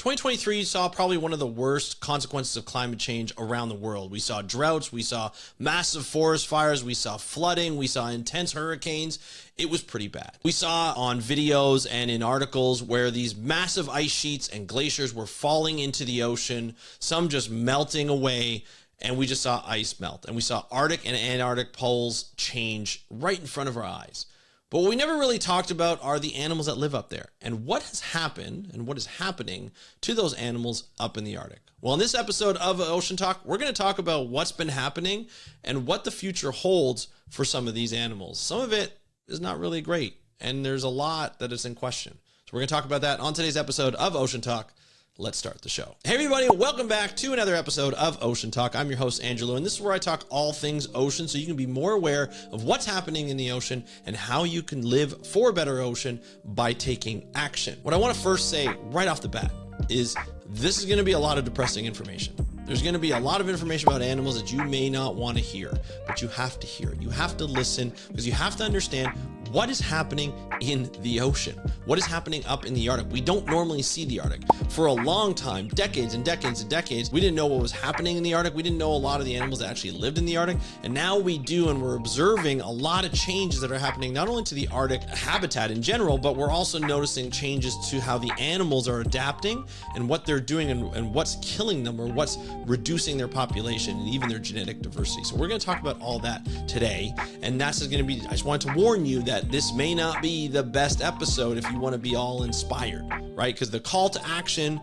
2023 saw probably one of the worst consequences of climate change around the world. We saw droughts, we saw massive forest fires, we saw flooding, we saw intense hurricanes. It was pretty bad. We saw on videos and in articles where these massive ice sheets and glaciers were falling into the ocean, some just melting away, and we just saw ice melt. And we saw Arctic and Antarctic poles change right in front of our eyes. But what we never really talked about are the animals that live up there and what has happened and what is happening to those animals up in the Arctic. Well, in this episode of Ocean Talk, we're going to talk about what's been happening and what the future holds for some of these animals. Some of it is not really great, and there's a lot that is in question. So we're going to talk about that on today's episode of Ocean Talk. Let's start the show. Hey everybody, welcome back to another episode of Ocean Talk. I'm your host, Angelo, and this is where I talk all things ocean so you can be more aware of what's happening in the ocean and how you can live for a better ocean by taking action. What I want to first say right off the bat is this is going to be a lot of depressing information. There's going to be a lot of information about animals that you may not want to hear, but you have to hear it. You have to listen because you have to understand what is happening in the ocean. What is happening up in the Arctic? We don't normally see the Arctic. For a long time, decades and decades and decades, we didn't know what was happening in the Arctic. We didn't know a lot of the animals that actually lived in the Arctic. And now we do, and we're observing a lot of changes that are happening not only to the Arctic habitat in general, but we're also noticing changes to how the animals are adapting and what they're doing and what's killing them or what's reducing their population and even their genetic diversity. So we're going to talk about all that today. And that's going to be, I just wanted to warn you that this may not be the best episode if you want to be all inspired, right? Because the call to action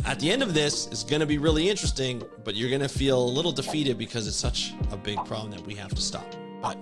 at the end of this is going to be really interesting, but you're going to feel a little defeated because it's such a big problem that we have to stop. But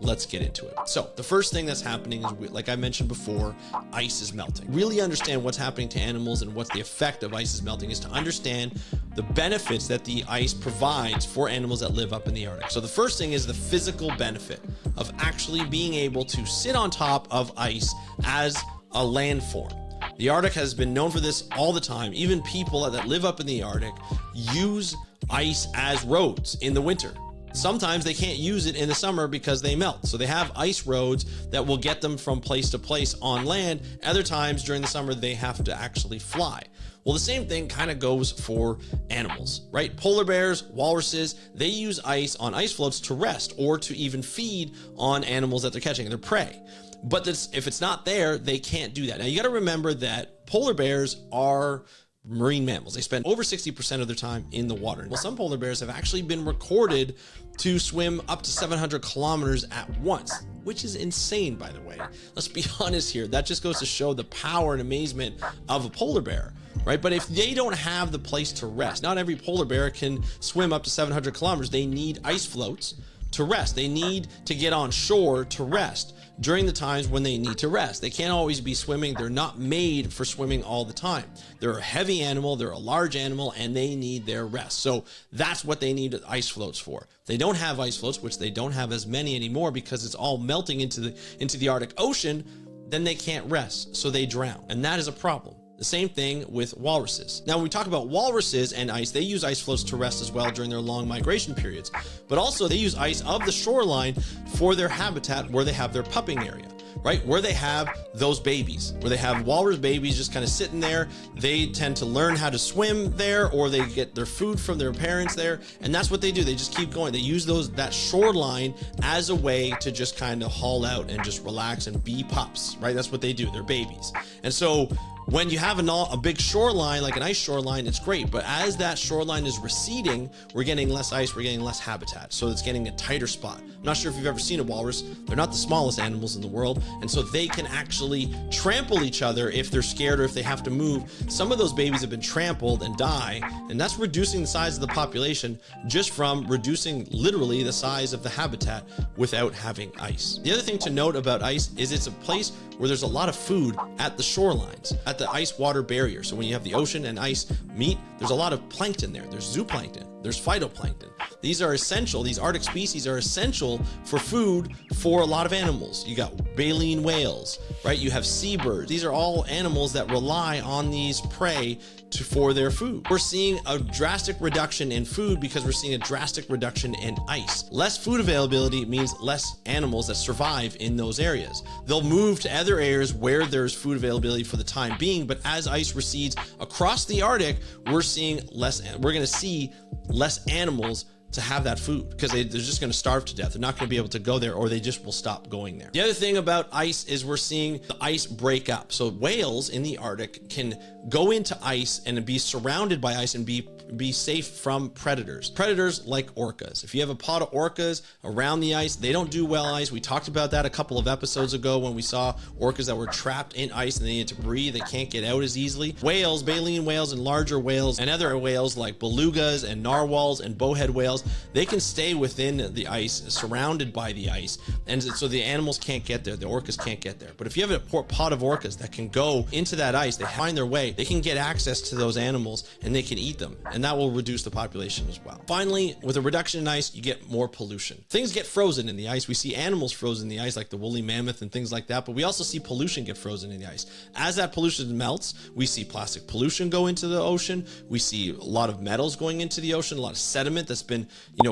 let's get into it. So the first thing that's happening is, like I mentioned before, ice is melting. Really understand what's happening to animals and what the effect of ice is melting is to understand the benefits that the ice provides for animals that live up in the Arctic. So the first thing is the physical benefit of actually being able to sit on top of ice as a landform. The Arctic has been known for this all the time. Even people that live up in the Arctic use ice as roads in the winter. Sometimes they can't use it in the summer because they melt. So they have ice roads that will get them from place to place on land. Other times during the summer, they have to actually fly. Well, the same thing kind of goes for animals, right? Polar bears, walruses, they use ice on ice floats to rest or to even feed on animals that they're catching, their prey. But if it's not there, they can't do that. Now, you got to remember that polar bears are marine mammals. They spend over 60% of their time in the water. Well, some polar bears have actually been recorded to swim up to 700 kilometers at once, which is insane, by the way. Let's be honest here. That just goes to show the power and amazement of a polar bear, right? But if they don't have the place to rest, not every polar bear can swim up to 700 kilometers. They need ice floats to rest. They need to get on shore to rest during the times when they need to rest. They can't always be swimming. They're not made for swimming all the time. They're a heavy animal, they're a large animal, and they need their rest. So that's what they need ice floats for. They don't have ice floats, which they don't have as many anymore because it's all melting into the Arctic Ocean, then they can't rest, so they drown. And that is a problem. The same thing with walruses. Now, when we talk about walruses and ice, they use ice floats to rest as well during their long migration periods. But also they use ice of the shoreline for their habitat where they have their pupping area, right? Where they have those babies, where they have walrus babies just kind of sitting there. They tend to learn how to swim there, or they get their food from their parents there. And that's what they do. They just keep going. They use that shoreline as a way to just kind of haul out and just relax and be pups, right? That's what they do. They're babies. And so when you have a big shoreline, like an ice shoreline, it's great. But as that shoreline is receding, we're getting less ice, we're getting less habitat. So it's getting a tighter spot. I'm not sure if you've ever seen a walrus. They're not the smallest animals in the world. And so they can actually trample each other if they're scared or if they have to move. Some of those babies have been trampled and die. And that's reducing the size of the population just from reducing literally the size of the habitat without having ice. The other thing to note about ice is it's a place where there's a lot of food at the shorelines, at the ice water barrier. So when you have the ocean and ice meet, there's a lot of plankton there. There's zooplankton. there's phytoplankton. These are essential. These Arctic species are essential for food for a lot of animals. You got baleen whales, right? You have seabirds. These are all animals that rely on these prey for their food. We're seeing a drastic reduction in food because we're seeing a drastic reduction in ice. Less food availability means less animals that survive in those areas. They'll move to other areas where there's food availability for the time being, but as ice recedes across the Arctic, we're going to see less animals to have that food because they're just going to starve to death. They're not going to be able to go there, or they just will stop going there. The other thing about ice is we're seeing the ice break up. So whales in the Arctic can go into ice and be surrounded by ice and be safe from predators. Predators like orcas. If you have a pod of orcas around the ice, they don't do well in ice. We talked about that a couple of episodes ago when we saw orcas that were trapped in ice and they need to breathe. They can't get out as easily. Whales, baleen whales, and larger whales, and other whales like belugas and narwhals and bowhead whales, they can stay within the ice, surrounded by the ice, and so the animals can't get there. The orcas can't get there. But if you have a pod of orcas that can go into that ice, they find their way, they can get access to those animals and they can eat them, and that will reduce the population as well. Finally, with a reduction in ice, you get more pollution. Things get frozen in the ice. We see animals frozen in the ice like the woolly mammoth and things like that, but we also see pollution get frozen in the ice. As that pollution melts, we see plastic pollution go into the ocean. We see a lot of metals going into the ocean, a lot of sediment that's been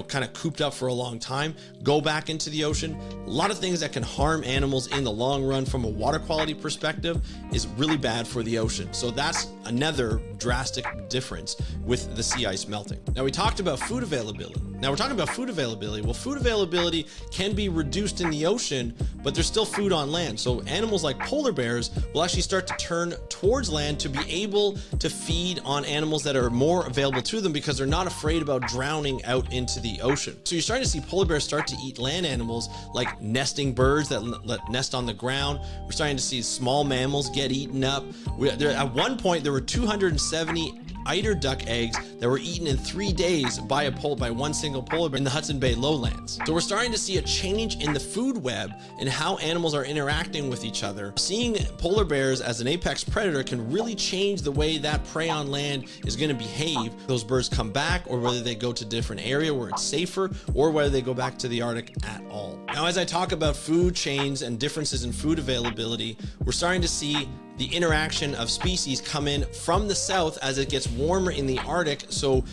kind of cooped up for a long time, go back into the ocean. A lot of things that can harm animals in the long run from a water quality perspective is really bad for the ocean. So that's another drastic difference with the sea ice melting. Now we talked about food availability. Now we're talking about food availability. Well, food availability can be reduced in the ocean, but there's still food on land. So animals like polar bears will actually start to turn towards land to be able to feed on animals that are more available to them because they're not afraid about drowning out into the ocean. So you're starting to see polar bears start to eat land animals like nesting birds that nest on the ground. We're starting to see small mammals get eaten up. At one point, there were 270 eider duck eggs that were eaten in 3 days by one single polar bear in the Hudson Bay lowlands. So we're starting to see a change in the food web and how animals are interacting with each other. Seeing polar bears as an apex predator can really change the way that prey on land is going to behave. Those birds come back, or whether they go to a different area where it's safer, or whether they go back to the Arctic at all. Now, as I talk about food chains and differences in food availability, we're starting to see the interaction of species come in from the south as it gets warmer in the Arctic,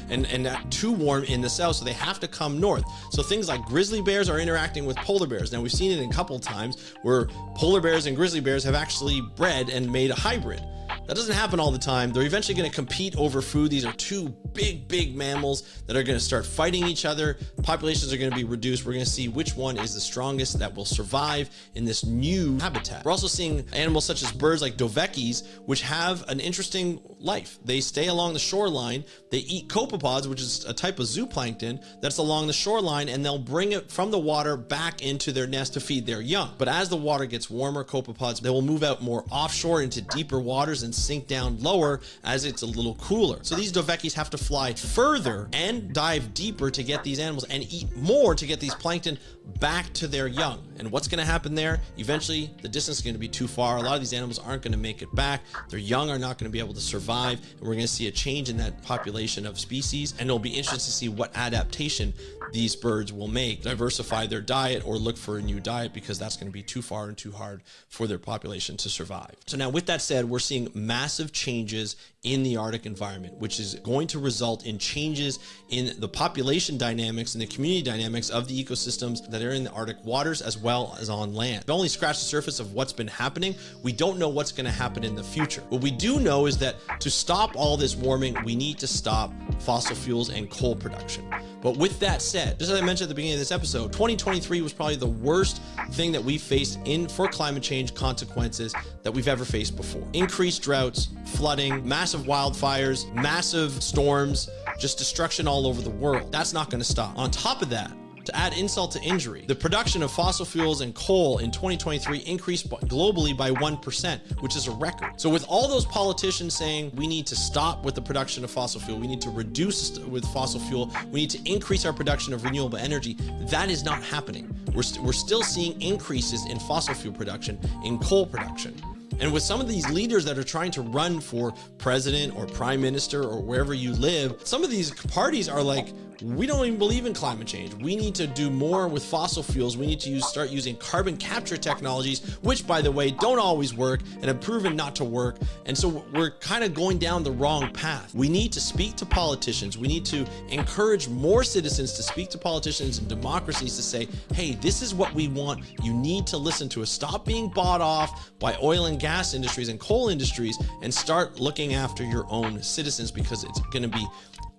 and not too warm in the south, so they have to come north. So things like grizzly bears are interacting with polar bears. Now we've seen it a couple times where polar bears and grizzly bears have actually bred and made a hybrid. That doesn't happen all the time. They're eventually going to compete over food. These are two big mammals that are going to start fighting each other. Populations are going to be reduced. We're going to see which one is the strongest that will survive in this new habitat. We're also seeing animals such as birds like doveckies, which have an interesting life. They stay along the shoreline. They eat copepods, which is a type of zooplankton that's along the shoreline, and they'll bring it from the water back into their nest to feed their young. But as the water gets warmer, copepods, they will move out more offshore into deeper waters and sink down lower as it's a little cooler. So these doveckies have to fly further and dive deeper to get these animals and eat more to get these plankton back to their young. And what's going to happen there? Eventually, the distance is going to be too far. A lot of these animals aren't going to make it back. Their young are not going to be able to survive, and we're going to see a change in that population of species. And it'll be interesting to see what adaptation these birds will make, diversify their diet or look for a new diet, because that's going to be too far and too hard for their population to survive. So now, with that said, we're seeing massive changes in the Arctic environment, which is going to result in changes in the population dynamics and the community dynamics of the ecosystems that are in the Arctic waters as well as on land. We've only scratched the surface of what's been happening. We don't know what's going to happen in the future. What we do know is that to stop all this warming, we need to stop fossil fuels and coal production. But with that said, just as I mentioned at the beginning of this episode, 2023 was probably the worst thing that we faced for climate change consequences that we've ever faced before. Increased droughts, flooding, massive wildfires, massive storms, just destruction all over the world. That's not going to stop. On top of that, to add insult to injury, the production of fossil fuels and coal in 2023 increased globally by 1%, which is a record. So with all those politicians saying we need to stop with the production of fossil fuel, we need to reduce with fossil fuel, we need to increase our production of renewable energy, that is not happening. We're still seeing increases in fossil fuel production, in coal production. And with some of these leaders that are trying to run for president or prime minister or wherever you live, some of these parties are like, we don't even believe in climate change. We need to do more with fossil fuels. We need to start using carbon capture technologies, which, by the way, don't always work and have proven not to work. And so we're kind of going down the wrong path. We need to speak to politicians. We need to encourage more citizens to speak to politicians and democracies to say, hey, this is what we want. You need to listen to us. Stop being bought off by oil and gas industries and coal industries and start looking after your own citizens, because it's going to be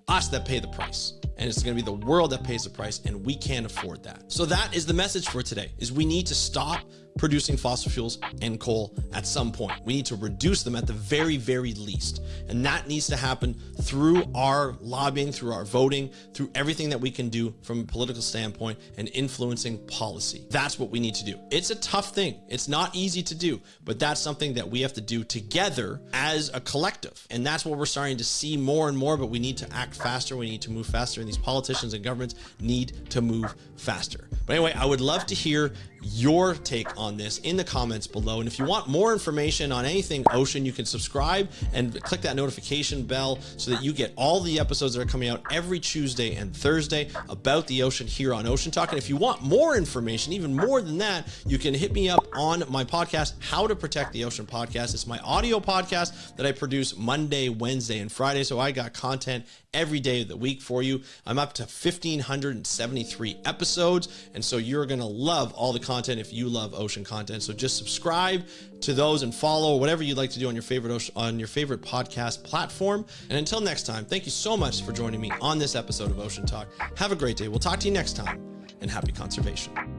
us that pay the price. And it's going to be the world that pays the price, and we can't afford that. So that is the message for today, is we need to stop producing fossil fuels and coal at some point. We need to reduce them at the very, very least. And that needs to happen through our lobbying, through our voting, through everything that we can do from a political standpoint and influencing policy. That's what we need to do. It's a tough thing. It's not easy to do, but that's something that we have to do together as a collective. And that's what we're starting to see more and more, but we need to act faster. We need to move faster, and these politicians and governments need to move faster. But anyway, I would love to hear your take on this in the comments below. And if you want more information on anything ocean, you can subscribe and click that notification bell so that you get all the episodes that are coming out every Tuesday and Thursday about the ocean here on Ocean Talk. And if you want more information, even more than that, you can hit me up on my podcast, How to Protect the Ocean podcast. It's my audio podcast that I produce Monday, Wednesday, and Friday. So I got content every day of the week for you. I'm up to 1,573 episodes. And so you're going to love all the content if you love ocean content. So just subscribe to those and follow whatever you'd like to do on your favorite podcast platform. And until next time, thank you so much for joining me on this episode of Ocean Talk. Have a great day. We'll talk to you next time, and happy conservation.